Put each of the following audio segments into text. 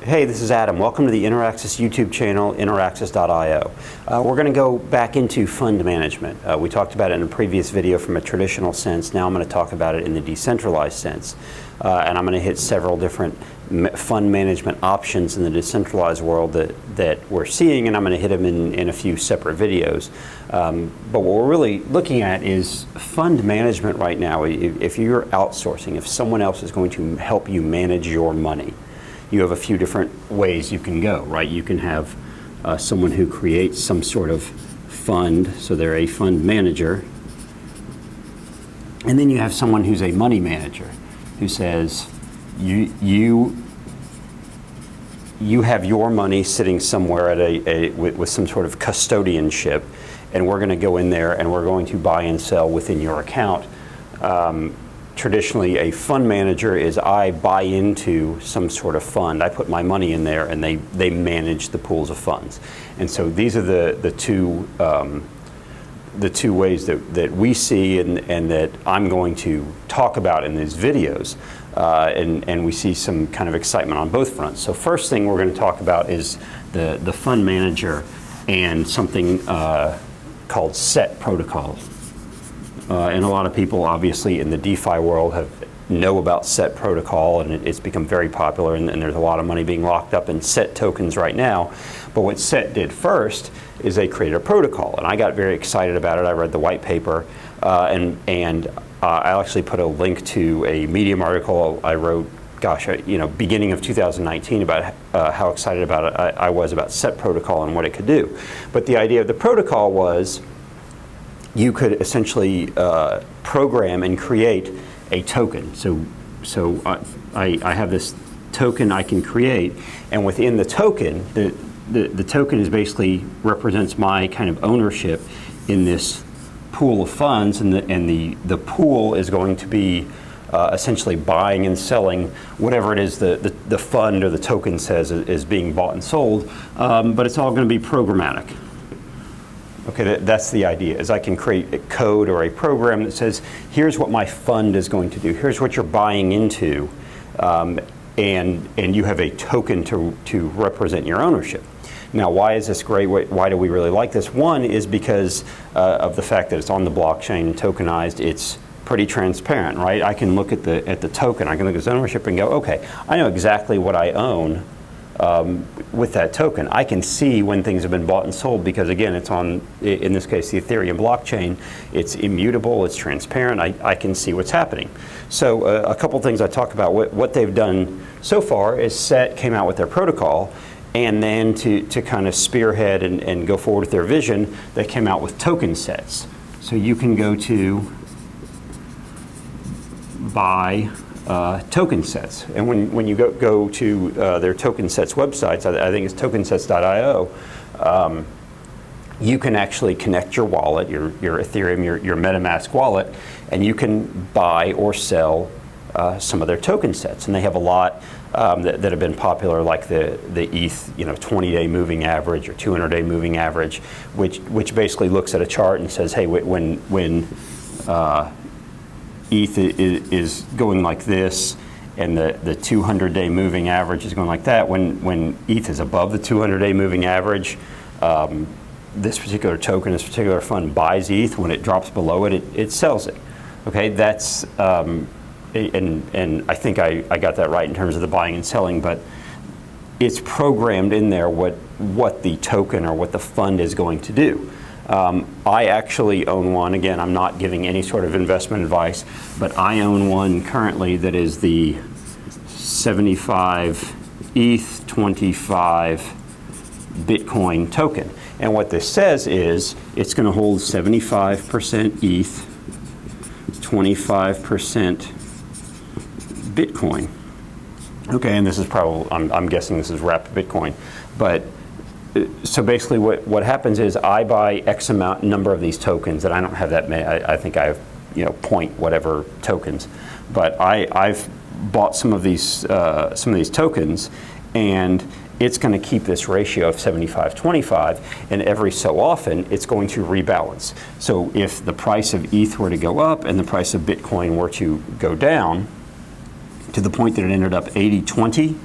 Hey, this is Adam. Welcome to the Interaxis YouTube channel, interaxis.io. We're going to go back into fund management. We talked about it in a previous video from a traditional sense. Now I'm going to talk about it in the decentralized sense. And I'm going to hit several different fund management options in the decentralized world that we're seeing, and I'm going to hit them in a few separate videos. But what we're really looking at is fund management right now. If you're outsourcing, if someone else is going to help you manage your money, you have a few different ways you can go, right? You can have someone who creates some sort of fund, so they're a fund manager. And then you have someone who's a money manager who says, you have your money sitting somewhere at with some sort of custodianship, and we're going to go in there and we're going to buy and sell within your account. Traditionally, a fund manager is I buy into some sort of fund. I put my money in there, and they manage the pools of funds. And so these are the two ways that we see and that I'm going to talk about in these videos. And we see some kind of excitement on both fronts. So first thing we're going to talk about is the fund manager and something called set protocols. And a lot of people, obviously, in the DeFi world know about set protocol, and it's become very popular, and there's a lot of money being locked up in set tokens right now. But what set did first is they created a protocol, and I got very excited about it. I read the white paper, and I actually put a link to a Medium article I wrote, beginning of 2019 about how excited about it I was about set protocol and what it could do. But the idea of the protocol was you could essentially program and create a token. So I have this token I can create, and within the token, the token is basically represents my kind of ownership in this pool of funds, and the pool is going to be essentially buying and selling whatever it is the fund or the token says is being bought and sold, but it's all going to be programmatic. Okay, that's the idea, is I can create a code or a program that says, here's what my fund is going to do, here's what you're buying into, and you have a token to represent your ownership. Now, why is this great? Why do we really like this? One is because of the fact that it's on the blockchain, tokenized. It's pretty transparent, right? I can look at the token, I can look at its ownership and go, okay, I know exactly what I own with that token. I can see when things have been bought and sold because, again, it's on, in this case, the Ethereum blockchain. It's immutable, it's transparent, I can see what's happening. So a couple things I talk about. What they've done so far is Set came out with their protocol, and then to kind of spearhead and go forward with their vision, they came out with TokenSets. So you can go to buy TokenSets, and when you go to their TokenSets websites, I think it's TokenSets.io, you can actually connect your wallet, your Ethereum, your MetaMask wallet, and you can buy or sell some of their token sets. And they have a lot that have been popular, like the ETH 20-day moving average or 200-day moving average, which basically looks at a chart and says, hey, when ETH is going like this, and the 200-day moving average is going like that. When ETH is above the 200-day moving average, this particular token, this particular fund buys ETH. When it drops below it, it sells it. Okay, that's and I think I got that right in terms of the buying and selling, but it's programmed in there what the token or what the fund is going to do. I actually own one. Again, I'm not giving any sort of investment advice, but I own one currently that is the 75 ETH 25 Bitcoin token. And what this says is it's going to hold 75% ETH, 25% Bitcoin. Okay, and this is probably, I'm guessing this is wrapped Bitcoin, but so basically what happens is I buy X number of these tokens, and I don't have that many. I think I have point whatever tokens, but I've bought some of these tokens, and it's going to keep this ratio of 75-25, and every so often it's going to rebalance. So if the price of ETH were to go up and the price of Bitcoin were to go down to the point that it ended up 80-20,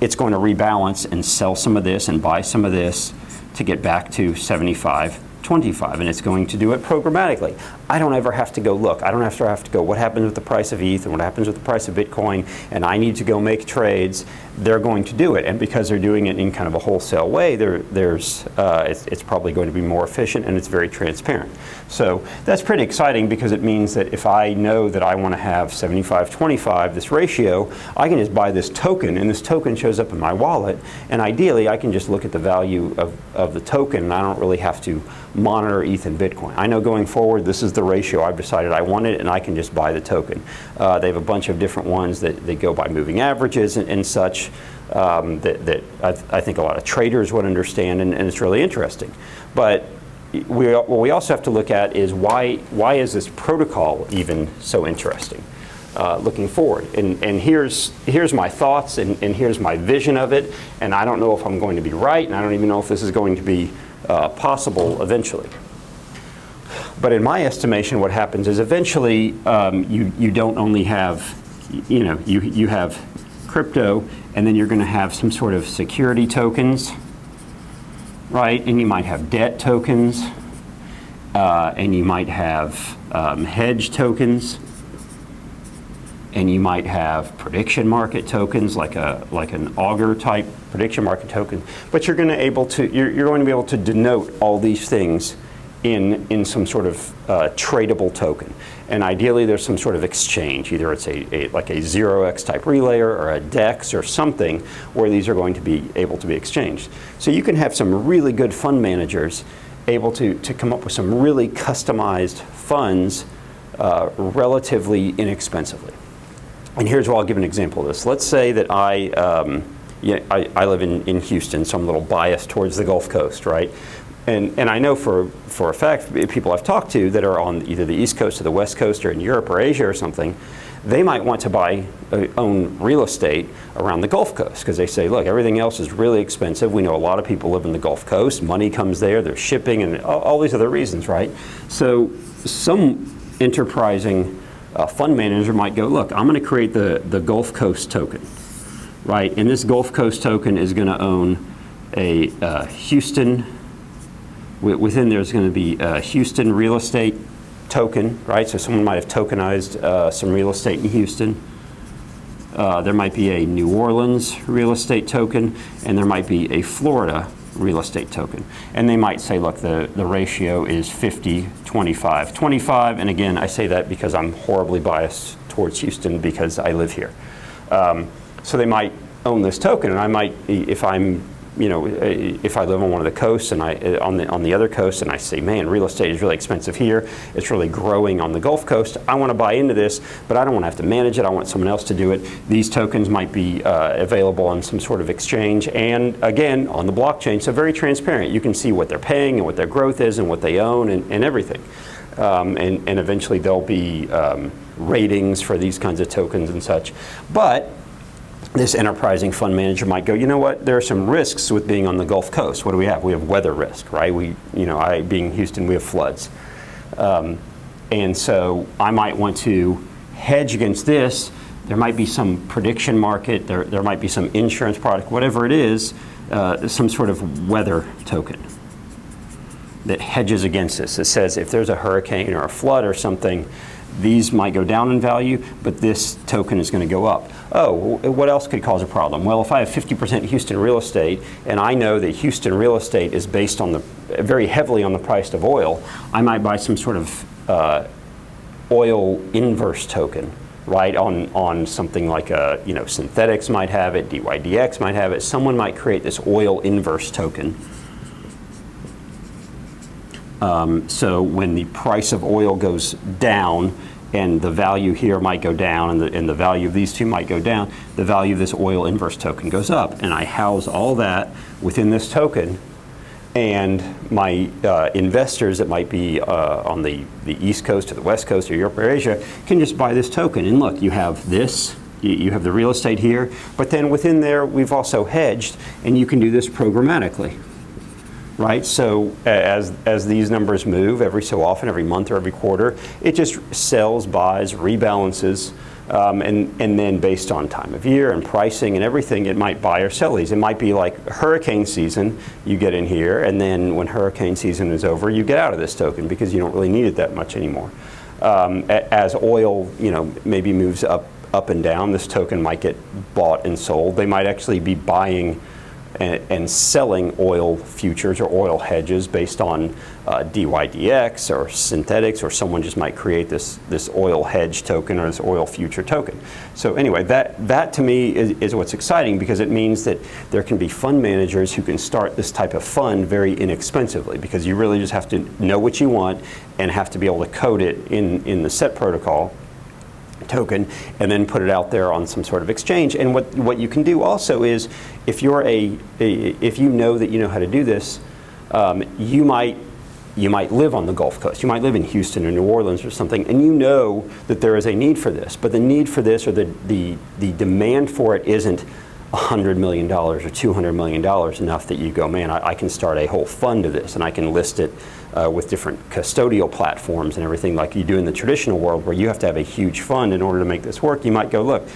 it's going to rebalance and sell some of this and buy some of this to get back to 75-25, and it's going to do it programmatically. I don't ever have to go look. I don't have to go, what happens with the price of ETH and what happens with the price of Bitcoin, and I need to go make trades. They're going to do it, and because they're doing it in kind of a wholesale way, it's probably going to be more efficient, and it's very transparent. So that's pretty exciting, because it means that if I know that I want to have 75-25, this ratio, I can just buy this token, and this token shows up in my wallet, and ideally I can just look at the value of the token, and I don't really have to monitor ETH and Bitcoin. I know going forward, this is the ratio I've decided I want it, and I can just buy the token. They have a bunch of different ones that they go by moving averages and such, that I think a lot of traders would understand, and it's really interesting. But what we also have to look at is why is this protocol even so interesting looking forward? And here's my thoughts, and here's my vision of it, and I don't know if I'm going to be right, and I don't even know if this is going to be possible eventually. But in my estimation, what happens is eventually you don't only have, you have crypto, and then you're going to have some sort of security tokens, right? And you might have debt tokens, and you might have hedge tokens, and you might have prediction market tokens, like an augur type prediction market token. But you're going to be able to denote all these things in some sort of tradable token. And ideally there's some sort of exchange. Either it's like a 0x type relayer or a DEX or something where these are going to be able to be exchanged. So you can have some really good fund managers able to come up with some really customized funds relatively inexpensively. And here's where I'll give an example of this. Let's say that I live in Houston, so I'm a little biased towards the Gulf Coast, right? And I know for a fact, people I've talked to that are on either the East Coast or the West Coast or in Europe or Asia or something, they might want to own real estate around the Gulf Coast, because they say, look, everything else is really expensive. We know a lot of people live in the Gulf Coast. Money comes there. There's shipping and all these other reasons, right? So some enterprising fund manager might go, look, I'm going to create the Gulf Coast token, right? And this Gulf Coast token is going to own a Houston. Within there's going to be a Houston real estate token, right? So someone might have tokenized some real estate in Houston. There might be a New Orleans real estate token, and there might be a Florida real estate token. And they might say, look, the ratio is 50-25. 25, and again, I say that because I'm horribly biased towards Houston because I live here. So they might own this token, and I might, if I live on one of the coasts and on the other coast, and I say, man, real estate is really expensive here. It's really growing on the Gulf Coast. I want to buy into this, but I don't want to have to manage it. I want someone else to do it. These tokens might be available on some sort of exchange, and again, on the blockchain, so very transparent. You can see what they're paying and what their growth is and what they own and everything. And eventually there'll be ratings for these kinds of tokens and such. But this enterprising fund manager might go, you know what, there are some risks with being on the Gulf Coast. What do we have? We have weather risk, right? Being Houston, we have floods. And so I might want to hedge against this. There might be some prediction market, there might be some insurance product, whatever it is, some sort of weather token that hedges against this. It says if there's a hurricane or a flood or something, these might go down in value, but this token is going to go up. Oh, what else could cause a problem? Well, if I have 50% Houston real estate, and I know that Houston real estate is based on very heavily on the price of oil, I might buy some sort of oil inverse token, right? On something like Synthetics might have it, DYDX might have it. Someone might create this oil inverse token. So when the price of oil goes down, and the value here might go down, and the value of these two might go down, the value of this oil inverse token goes up. And I house all that within this token, and my investors that might be on the East Coast or the West Coast or Europe or Asia can just buy this token. And look, you have this, you have the real estate here, but then within there we've also hedged, and you can do this programmatically. Right, so as these numbers move every so often, every month or every quarter, it just sells, buys, rebalances And then based on time of year and pricing and everything, it might buy or sell these. It might be like hurricane season, you get in here, and then when hurricane season is over, you get out of this token because you don't really need it that much anymore. As oil, maybe moves up and down, this token might get bought and sold. They might actually be buying and selling oil futures or oil hedges based on DYDX or synthetics, or someone just might create this oil hedge token or this oil future token. So anyway, that to me is what's exciting, because it means that there can be fund managers who can start this type of fund very inexpensively, because you really just have to know what you want and have to be able to code it in the set protocol token and then put it out there on some sort of exchange. And what you can do also is, if you're if you know that you know how to do this, you might live on the Gulf Coast. You might live in Houston or New Orleans or something, and you know that there is a need for this. But the need for this, or the demand for it, isn't $100 million or $200 million enough that you go, man, I can start a whole fund of this, and I can list it with different custodial platforms and everything like you do in the traditional world, where you have to have a huge fund in order to make this work. You might go, look,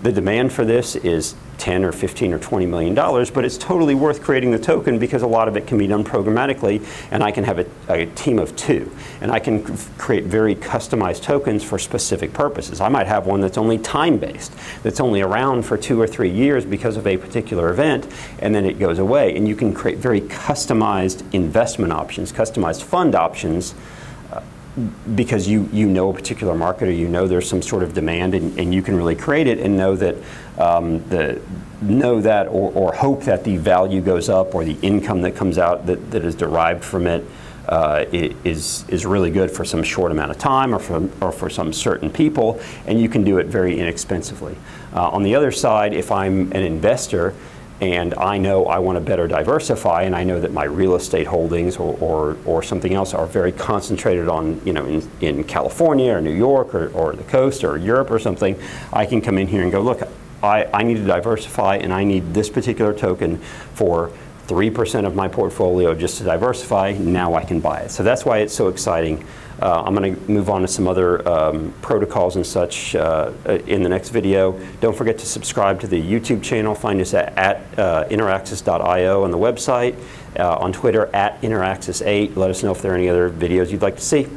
the demand for this is 10 or 15 or $20 million, but it's totally worth creating the token because a lot of it can be done programmatically, and I can have a team of 2, and I can create very customized tokens for specific purposes. I might have one that's only time-based, that's only around for 2 or 3 years because of a particular event, and then it goes away. And you can create very customized investment options, customized fund options, because you know a particular market, or you know there's some sort of demand, and you can really create it and know that or hope that the value goes up, or the income that comes out that is derived from it is really good for some short amount of time, or for some certain people, and you can do it very inexpensively. On the other side, if I'm an investor and I know I want to better diversify, and I know that my real estate holdings or something else are very concentrated on, in California or New York or the coast or Europe or something, I can come in here and go, look, I need to diversify, and I need this particular token for 3% of my portfolio just to diversify. Now I can buy it. So that's why it's so exciting. I'm going to move on to some other protocols and such in the next video. Don't forget to subscribe to the YouTube channel. Find us at interaxis.io on the website, on Twitter at interaxis8. Let us know if there are any other videos you'd like to see.